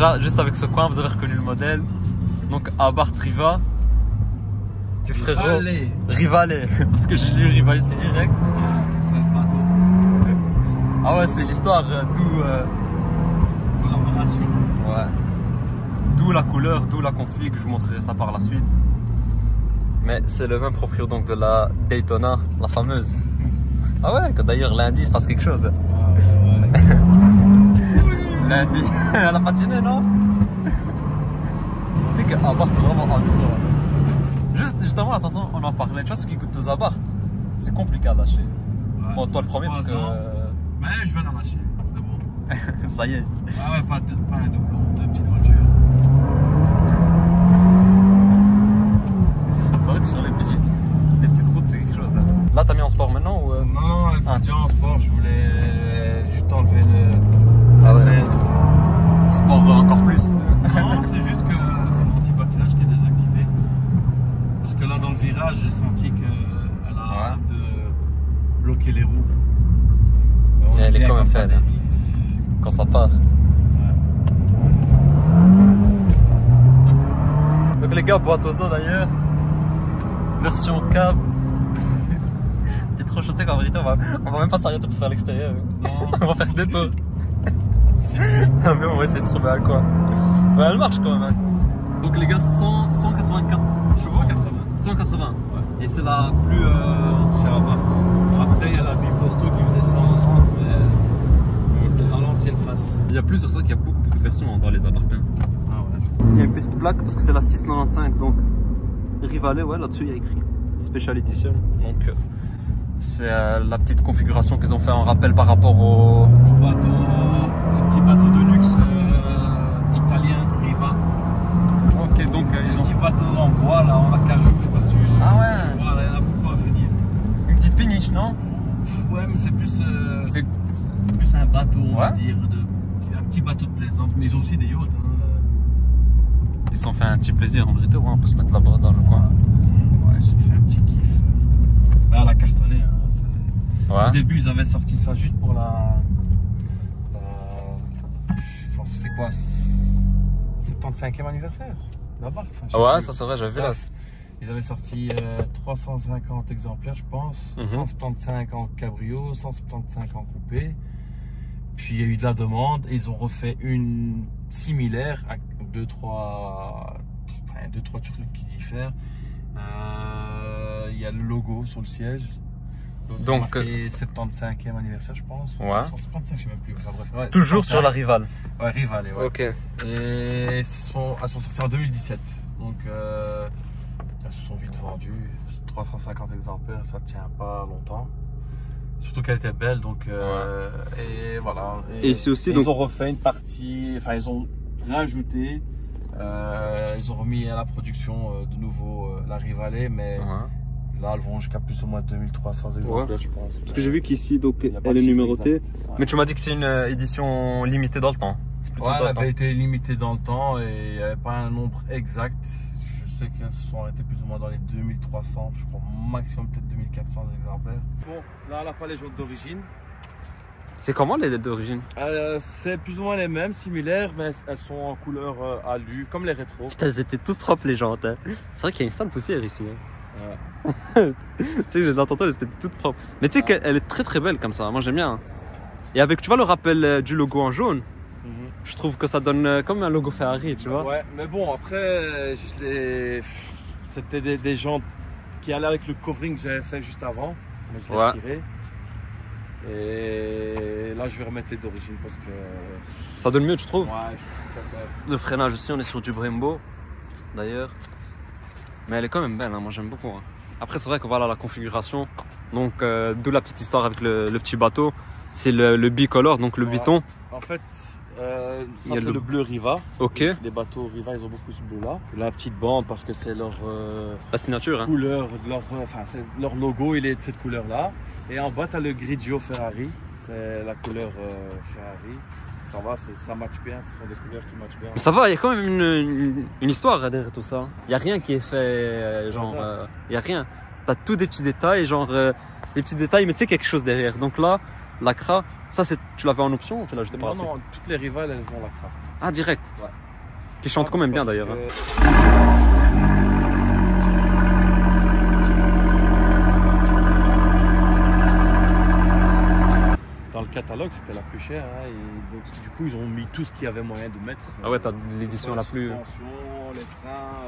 déjà, juste avec ce coin, vous avez reconnu le modèle. Donc, Abarth Riva. Du frérot. Rivalet. Parce que j'ai lu Riva ici direct. C'est ça le bateau. Ah ouais, c'est l'histoire, d'où. Collaboration. Ouais. D'où la couleur, d'où la config, je vous montrerai ça par la suite. Mais c'est le même proprio donc de la Daytona, la fameuse. Ah ouais, que d'ailleurs lundi il se passe quelque chose. Ouais. Lundi, elle a patiné, non? Tu sais qu'Abarth c'est vraiment amusant. Justement, attention, on en parlait. Tu vois ce qui coûte aux Abarth? C'est compliqué à lâcher. Ouais, Bon, toi le premier parce que. Mais je vais en lâcher. C'est bon. Ça y est. Ah ouais, pas un doublon, deux petites voitures. C'est vrai que sur les petites routes, c'est quelque chose. Hein. Là, t'as mis en sport maintenant ou Non, déjà en sport, je voulais juste enlever Ah le ouais. 16. Sport encore plus. Non, c'est juste que c'est mon petit patinage qui est désactivé. Parce que là, dans le virage, j'ai senti qu'elle a un peu bloqué les roues. Mais elle est quand même faible. Quand ça part. Donc les gars, boîte auto d'ailleurs. Version cab. T'es trop chaud, tu sais qu'en vérité, on va même pas s'arrêter pour faire l'extérieur. Non, On va faire des tours. C'est Non mais on va essayer de trouver à quoi. Ouais, elle marche quand même. Hein. Donc les gars, 184 chevaux. 180. Ouais. Et c'est la plus... chez Abarth. Après, il y a la Biposto qui faisait 130, mais dans l'ancienne face. Il y a plus sur ça qu'il y a beaucoup de versions dans les Abarth. Ah ouais. Il y a une petite plaque parce que c'est la 695 donc Rivalet, ouais, là-dessus il y a écrit Special Edition. Donc c'est la petite configuration qu'ils ont fait en rappel par rapport au bateau, le petit bateau de luxe italien Riva. Ok, donc ils ont petit bateau en bois là, en acajou, je sais pas si tu Ah ouais. vois, il y en a beaucoup à venir. Une petite péniche, non? Ouais, mais c'est plus c'est plus un bateau, on va Ouais. dire, un petit bateau de plaisance, mais ils ont aussi des yachts. Hein. Ils se sont fait un petit plaisir en vérité, ouais, on peut se mettre là-bas dans le coin. Ouais, ils se sont fait un petit kiff. Là, elle a cartonné. Hein. Ouais. Au début, ils avaient sorti ça juste pour je pense c'est quoi, 75e anniversaire d'Abarth. Enfin, Ouais, ça c'est vrai, j'avais vu là. Ils avaient sorti 350 exemplaires, je pense. 175 en cabrio, 175 en coupé. Puis il y a eu de la demande et ils ont refait une similaire avec 2-3 trucs qui diffèrent. Il y a le logo sur le siège. Donc 75e anniversaire, je pense. Ouais. 175, je sais même plus. Enfin, bref, ouais, Toujours 75. sur la Rival. Ouais, Rival, ouais. Ok. Et elles sont sorties en 2017. Donc elles se sont vite vendues. 350 exemplaires, ça tient pas longtemps. Surtout qu'elle était belle, donc et voilà. Et c'est aussi ils donc ont refait une partie, enfin ils ont rajouté, ils ont remis à la production de nouveau la Rivalet, mais là elles vont jusqu'à plus ou moins 2300 exemplaires, je pense. Parce que j'ai vu qu'ici donc elle est numérotée. Mais tu m'as dit que c'est une édition limitée dans le temps. Ouais, elle avait été limitée dans le temps et il n'y avait pas un nombre exact. Je sais qu'elles se sont arrêtées plus ou moins dans les 2300, je crois maximum peut-être 2400 exemplaires. Bon, là elle n'a pas les jaunes d'origine. C'est comment les LED d'origine? C'est plus ou moins les mêmes, similaires, mais elles sont en couleur alu, comme les rétros. Putain, elles étaient toutes propres les jantes. Hein. C'est vrai qu'il y a une sale poussière ici. Hein. Ouais. Tu sais, dans ton temps, elles étaient toutes propres. Mais tu sais qu'elle est très très belle comme ça, moi j'aime bien. Hein. Et avec, tu vois le rappel du logo en jaune, je trouve que ça donne comme un logo Ferrari, tu vois. Ouais, mais bon, après, c'était des gens qui allaient avec le covering que j'avais fait juste avant. Mais je l'ai retiré. Et là, je vais remettre les d'origine parce que... Ça donne mieux, tu trouves? Ouais, je suis d'accord. Le freinage aussi, on est sur du Brembo, d'ailleurs. Mais elle est quand même belle, hein, moi j'aime beaucoup. Hein. Après, c'est vrai que voilà la configuration. Donc, d'où la petite histoire avec le petit bateau. C'est le bicolore, donc le biton. En fait, ça c'est le bleu Riva. Ok. Les bateaux Riva, ils ont beaucoup ce bleu-là. La petite bande parce que c'est leur la signature, couleur, leur logo, il est de cette couleur-là. Et en bas, tu as le Grigio Ferrari. C'est la couleur Ferrari. Ça va, ça match bien, ce sont des couleurs qui matchent bien. Mais ça va, il y a quand même une histoire derrière tout ça. Il n'y a rien qui est fait, genre, il n'y a rien. Tu as tous des petits détails, genre, des petits détails, mais tu sais quelque chose derrière. Donc là, l'Acra, ça tu l'avais en option ou tu l'as jeté par la suite? Non, toutes les rivales, elles ont l'Acra. Ah, direct. Ouais. Qui chante quand même bien d'ailleurs. Que... Dans le catalogue, c'était la plus chère. Hein, et donc, du coup, ils ont mis tout ce qu'il y avait moyen de mettre. Ah ouais, t'as l'édition la plus... Les freins,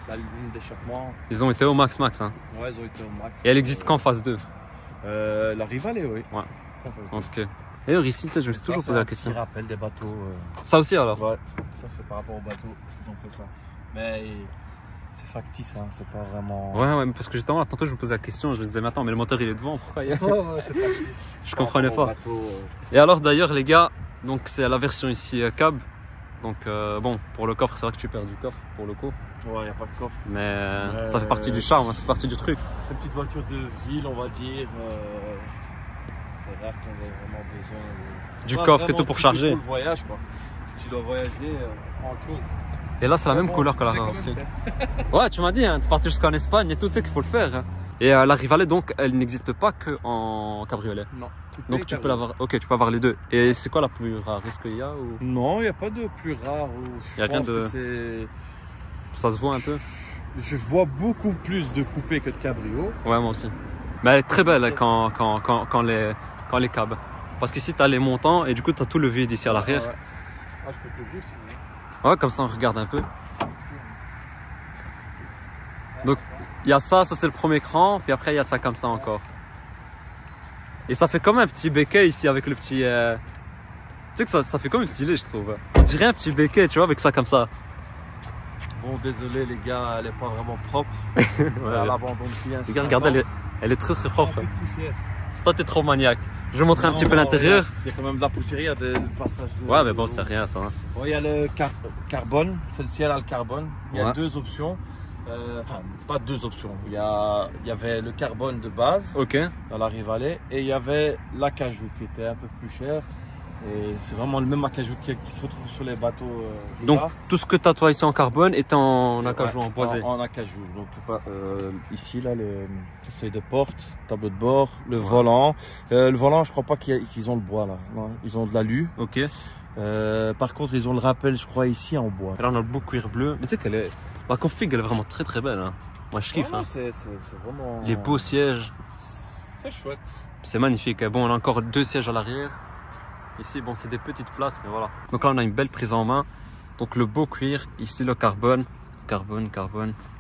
la ligne d'échappement. Ils ont été au max. Hein. Ouais, ils ont été au max. Et elle existe qu'en phase 2. La Rivale, oui. Ouais. Ok. D'ailleurs, ici, je me suis toujours posé la question. Ils rappellent des bateaux. Ça aussi alors? Ouais, ça c'est par rapport aux bateaux, ils ont fait ça. Mais c'est factice, hein, c'est pas vraiment. Ouais, parce que justement, là, tantôt, je me posais la question, je me disais, mais attends, mais le moteur il est devant, pourquoi il y a... Ouais, c'est factice. Je comprenais pas. Bateau, Et alors, d'ailleurs, les gars, donc c'est la version ici cab. Donc, bon, pour le coffre, c'est vrai que tu perds du coffre pour le coup. Ouais, y a pas de coffre. Mais ça fait partie du charme, hein, c'est partie du truc. C'est une petite voiture de ville, on va dire. C'est rare qu'on ait vraiment besoin du coffre et tout pour charger. Pour le voyage, quoi. Si tu dois voyager, en chose. Et là, c'est la même couleur que la Rivale. Ouais, tu m'as dit, hein, tu es parti jusqu'en Espagne et tout, tu sais qu'il faut le faire. Hein. Et la Rivale, donc, elle n'existe pas qu'en cabriolet. Non. Donc tu peux l'avoir. Ok, tu peux avoir les deux. Et c'est quoi la plus rare? Est-ce qu'il y a ou... Non, il n'y a pas de plus rare. Il n'y a rien de. Ça se voit un peu. Je vois beaucoup plus de coupés que de cabrios. Ouais, moi aussi. Mais elle est très belle quand les cabs. Parce qu'ici, tu as les montants et du coup, tu as tout le vide ici à l'arrière. Ouais. Ah, je peux te l'ouvrir si tu veux. Ouais, comme ça, on regarde un peu. Donc, il y a ça c'est le premier cran. Puis après, il y a ça comme ça encore. Et ça fait comme un petit béquet ici avec le petit... Tu sais que ça fait comme stylé, je trouve. On dirait un petit béquet, tu vois, avec ça comme ça. Bon, désolé les gars, elle est pas vraiment propre. Ouais, à l'abandon ici. Les gars, regardez, elle est très propre. C'est toi, t'es trop maniaque. Je vais montrer un petit peu l'intérieur. Il y a quand même de la poussière, il y a des passages de... Ouais, mais bon, c'est rien ça. Hein. Bon, il y a le carbone, celle-ci elle a le carbone. Il y a deux options. Enfin, pas deux options. Il y avait le carbone de base dans la Rivale et il y avait l'acajou qui était un peu plus cher. Et c'est vraiment le même acajou qui se retrouve sur les bateaux. Donc tout ce que tu as toi ici en carbone est en acajou, en boisé. En acajou. Donc ici là, c'est des portes, tableau de bord, le volant. Le volant, je crois pas qu'ils ont le bois là. Non, ils ont de l'alu. Ok. Par contre, ils ont le rappel, je crois, ici en bois. Et là, on a le beau cuir bleu. Mais tu sais la config, elle est vraiment très belle. Hein. Moi, je kiffe. Ouais, hein. C'est vraiment... Les beaux sièges. C'est chouette. C'est magnifique. Bon, on a encore deux sièges à l'arrière. Ici, bon, c'est des petites places, mais voilà. Donc là, on a une belle prise en main. Donc le beau cuir. Ici, le carbone. Carbone.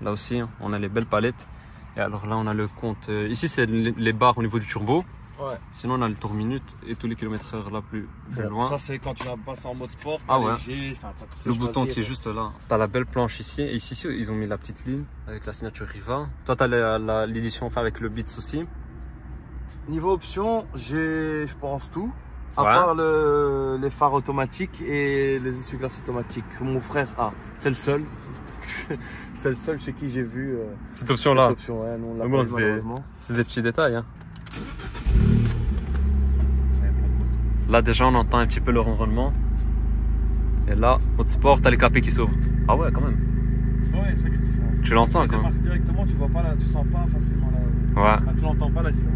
Là aussi, on a les belles palettes. Et alors là, on a le compte. Ici, c'est les barres au niveau du turbo. Ouais. Sinon, on a le tour minute et tous les kilomètres là plus loin. Ça, c'est quand tu vas passer en mode sport. Ah ouais. Léger, le bouton qui est juste là. Tu as la belle planche ici. Et ici, ils ont mis la petite ligne avec la signature Riva. Toi, tu as l'édition avec le Beats aussi. Niveau option, j'ai, je pense, tout. À part les phares automatiques et les essuie-glaces automatiques. Mon frère a. C'est le seul. C'est le seul chez qui j'ai vu cette option-là. Ouais, non, là, bon, c'est des petits détails. Hein. Là déjà on entend un petit peu le ronronnement. Et là, mode sport, t'as les clapets qui s'ouvrent. Ah ouais, quand même. Ouais, c'est une différence. Tu l'entends quand même. Directement, tu vois pas là, tu sens pas facilement là. Ouais. Tu l'entends pas la différence.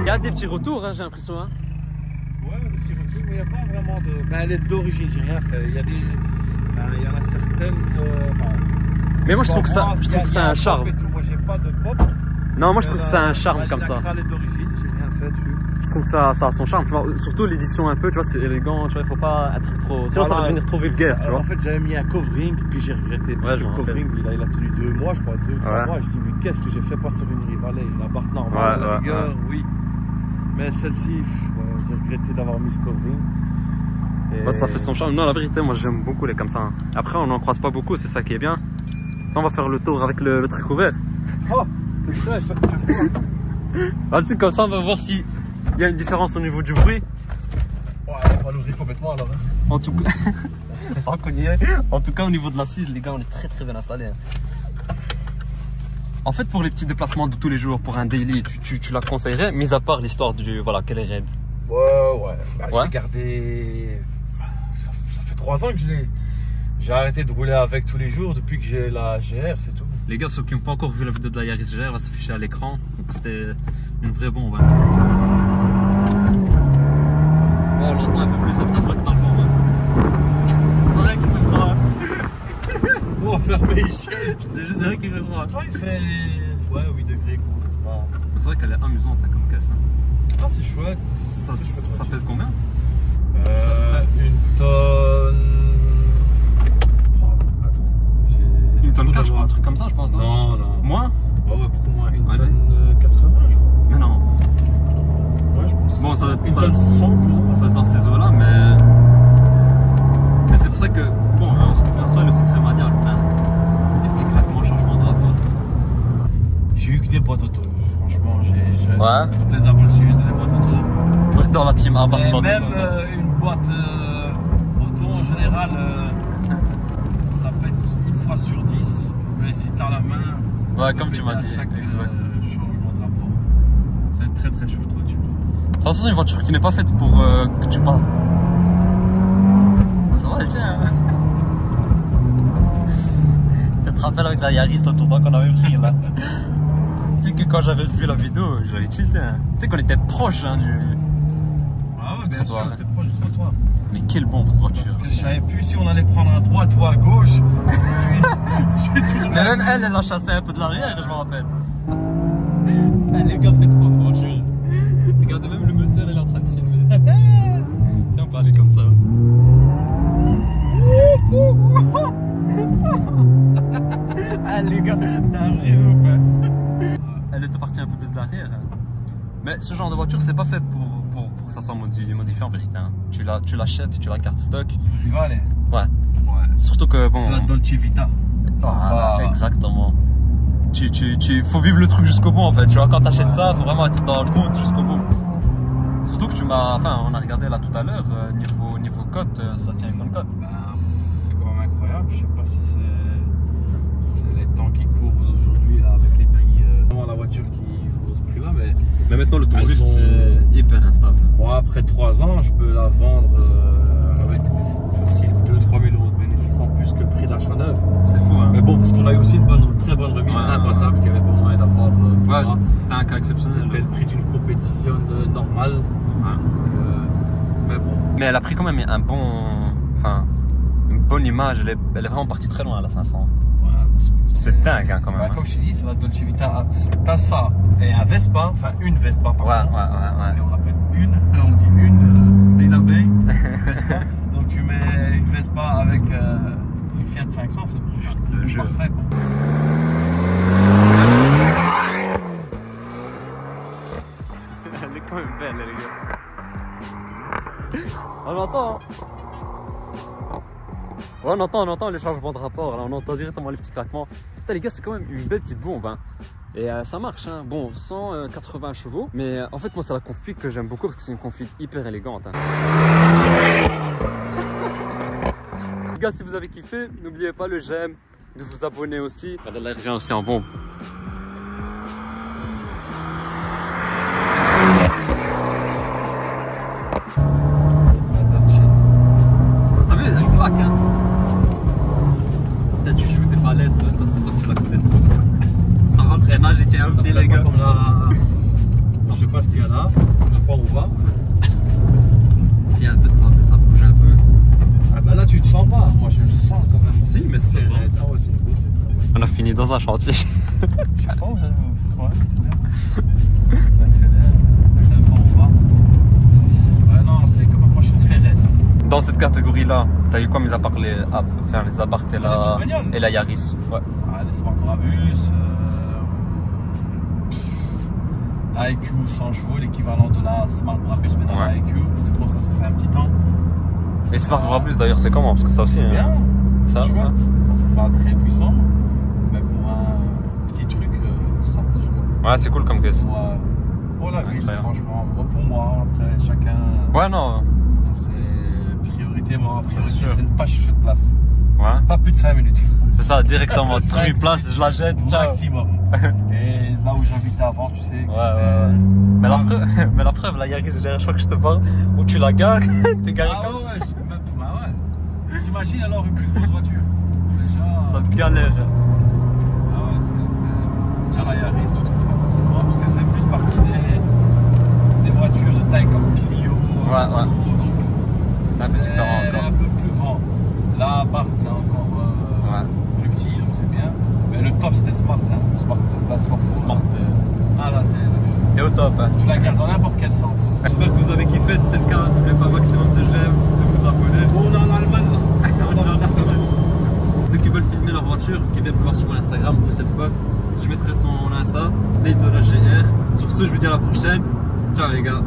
Il y a des petits retours, hein, j'ai l'impression. Hein. Ouais, des petits retours, mais il n'y a pas vraiment de. Ben, elle est d'origine, j'ai rien fait. Il y a des. Il y en a certaines. Mais moi je trouve que ça, c'est un charme. Moi j'ai pas de pop. Non, moi je trouve que c'est un charme comme ça. Elle est d'origine, j'ai rien fait dessus. Je trouve que ça a son charme, tu vois. Surtout l'édition un peu, tu vois, c'est élégant, tu vois, il faut pas être trop. Sinon ça va devenir trop vulgaire, tu vois. En fait, j'avais mis un covering, puis j'ai regretté. Parce que le covering, il a tenu 2 mois, je crois, 2 ou 3 mois. Je dis, mais qu'est-ce que j'ai fait pas sur une Rivale? La barre normale, à la rigueur, oui. Mais celle-ci, j'ai regretté d'avoir mis ce covering. Et... ça fait son charme. Non, la vérité, moi j'aime beaucoup les comme ça. Hein. Après, on n'en croise pas beaucoup, c'est ça qui est bien. On va faire le tour avec le truc ouvert. Oh, t'es prêt? Fais froid. Vas-y, comme ça, on va voir s'il y a une différence au niveau du bruit. Ouais, on va l'ouvrir complètement alors. Hein. En tout cas, en tout cas, au niveau de l'assise, les gars, on est très bien installés. Hein. En fait, pour les petits déplacements de tous les jours, pour un daily, tu la conseillerais, mis à part l'histoire du voilà, qu'elle est raide. Ouais. Bah, je l'ai gardé. Ça fait 3 ans que je l'ai. J'ai arrêté de rouler avec tous les jours depuis que j'ai la GR, c'est tout. Les gars, ceux qui n'ont pas encore vu la vidéo de la Yaris GR, elle va s'afficher à l'écran. C'était une vraie bombe. Hein. Oh, on l'entend un peu plus, putain, c'est vrai que dans le vent. Hein. C'est vrai qu'il fait droit. On va fermer ici. C'est vrai qu'il fait droit. Toi, il fait 8 degrés, quoi. C'est pas. C'est vrai qu'elle est amusante hein, comme caisse. Hein. Ah, c'est chouette. Ça pèse combien? Une tonne. Une tonne 4, je crois, un truc comme ça, je pense. Non. Moins? Ouais, beaucoup moins. Une tonne 80, je crois. Mais non. Ouais, je pense. Bon, ça doit être une tonne 100 plus ou moins. Ça doit être dans ces eaux-là, mais c'est pour ça que, bon, en soi, elle est aussi très maniable. Hein. Les petits craquements, changement de rapport. J'ai eu que des boîtes auto. Franchement, Ouais. Toutes les abonnés, j'ai eu des boîtes auto. Toi, dans la team Abarth. Et même une boîte auto en général, ça pète une fois sur 10. Mais si t'as la main, ouais, comme tu m'as dit. Chaque exact. changement de rapport. C'est une très très chouette voiture. De toute façon, c'est une voiture qui n'est pas faite pour que tu passes. Ça va, elle tient. Hein. Tu te rappelles avec la Yaris l'autre temps qu'on avait pris là. Tu sais que quand j'avais vu la vidéo, j'avais tilté. Hein. Tu sais qu'on était proche hein, du. Ah ouais, bien sûr, on était proche du trottoir. Mais quelle bombe cette voiture. Parce que je savais plus si on allait prendre à droite ou à gauche. J'ai tourné. Mais même elle a chassé un peu de l'arrière, je me rappelle. Les gars, c'est trop cette voiture. Regardez, même le monsieur, elle est en train de filmer. Tiens, on peut aller comme ça. Ah, les gars, t'as un vrai ouf. Hein. Elle était partie un peu plus de l'arrière. Mais ce genre de voiture, c'est pas fait pour que ça soit modifié en vérité. Hein. Tu l'achètes, tu la cartes stock. Il va aller. Ouais. Surtout que bon. C'est la Dolce Vita. Voilà, exactement. Faut vivre le truc jusqu'au bout en fait. Tu vois, quand t'achètes ça, faut vraiment être dans le mood jusqu'au bout. Surtout que on a regardé là tout à l'heure, niveau cote, ça tient une bonne cote. Ben, c'est quand même incroyable. Je sais pas si c'est les temps qui courent aujourd'hui là avec les prix. La voiture qui vaut ce prix là, mais maintenant l'automobile sont... c'est hyper instable. Moi après 3 ans, je peux la vendre avec facile 2-3 000 euros de bénéfice en plus que le prix d'achat neuf. C'est fou hein. Mais bon, parce qu'on a eu aussi une très bonne remise, imbattable, qui avait pas moyen d'avoir c'était un cas exceptionnel. C'était le prix d'une compétition normale. Donc, mais bon. Mais elle a pris quand même une bonne image, elle est vraiment partie très loin à la 500. C'est dingue hein, quand même. Bah, comme je te dis, c'est la Dolce Vita. T'as ça et un Vespa, enfin une Vespa par contre. Parce qu'on appelle on dit c'est une abeille. Donc tu mets une Vespa avec une Fiat 500, c'est parfait. Quoi. Elle est quand même belle les gars. On entend hein. Ouais, on entend les changements de rapport, là, on entend directement les petits craquements. Putain, les gars, c'est quand même une belle petite bombe. Hein. Et ça marche, hein. Bon, 180 chevaux. Mais en fait, moi, c'est la config que j'aime beaucoup parce que c'est une config hyper élégante. Hein. Les gars, si vous avez kiffé, n'oubliez pas le j'aime, de vous abonner aussi. Là, il revient aussi en bombe. T'as vu, elle claque, hein. Tu joues des palettes, toi c'est toi tu la connais trop. Ça va le freinage, il tient aussi les gars. Je sais pas ce qu'il y a là, je sais pas où on va. S'il y a un peu de papier, ça bouge un peu. Ah bah là tu te sens pas, moi je le sens quand même. Si, mais c'est vrai. Ah ouais, c'est beau, c'est on a fini dans un chantier. Je sais pas, ouais, c'est bien. On accélère, on sait pas où on va. Ouais, non, c'est comme moi je trouve que c'est raide. Dans cette catégorie-là, t'as eu quoi mis à part les Abarth et la Yaris? Ouais. Ah, les Smart Brabus, la IQ 100 chevaux, l'équivalent de la Smart Brabus, mais dans la IQ. Bon, ça fait un petit temps. Et Smart Brabus d'ailleurs, c'est comment? Parce que ça aussi. Bien, ça chouette. Ouais. C'est pas très puissant, mais pour un petit truc, ça pousse quoi. Ouais, c'est cool comme caisse. Pour la ville, franchement. Pour moi, après, chacun. Ouais, non. C'est priorité, moi. C'est ne pas chercher de place. Ouais. Pas plus de 5 minutes. C'est ça, directement. Tu trouves une place, je la jette. Maximum. Et là où j'habitais avant, tu sais. Ouais. Mais la preuve, la Yaris, je crois que je te parle, où tu la gares, t'es garé comme ça. Ouais. T'imagines alors une plus grosse voiture. Déjà. Ça te galère. Ah ouais, Tu as la Yaris, tu trouves pas facilement parce qu'elle fait plus partie des voitures de taille comme Clio. Ouais. Donc C'est un peu différent encore. Un peu plus grand. Là, Bart, c'est encore plus petit, donc c'est bien. Mais le top, c'était Smart. Hein. Smart Place Force. Smart. Ah là, T'es au top. Hein. tu la gardes dans n'importe quel sens. J'espère que vous avez kiffé. Si c'est le cas, n'oubliez pas un maximum de j'aime, de vous abonner. On est en Allemagne là. On est en Allemagne. Ceux qui veulent filmer leur voiture, qui viennent me voir sur mon Instagram, Bruxelles Spot, je mettrai son Insta, Daytona GR. Sur ce, je vous dis à la prochaine. Ciao les gars.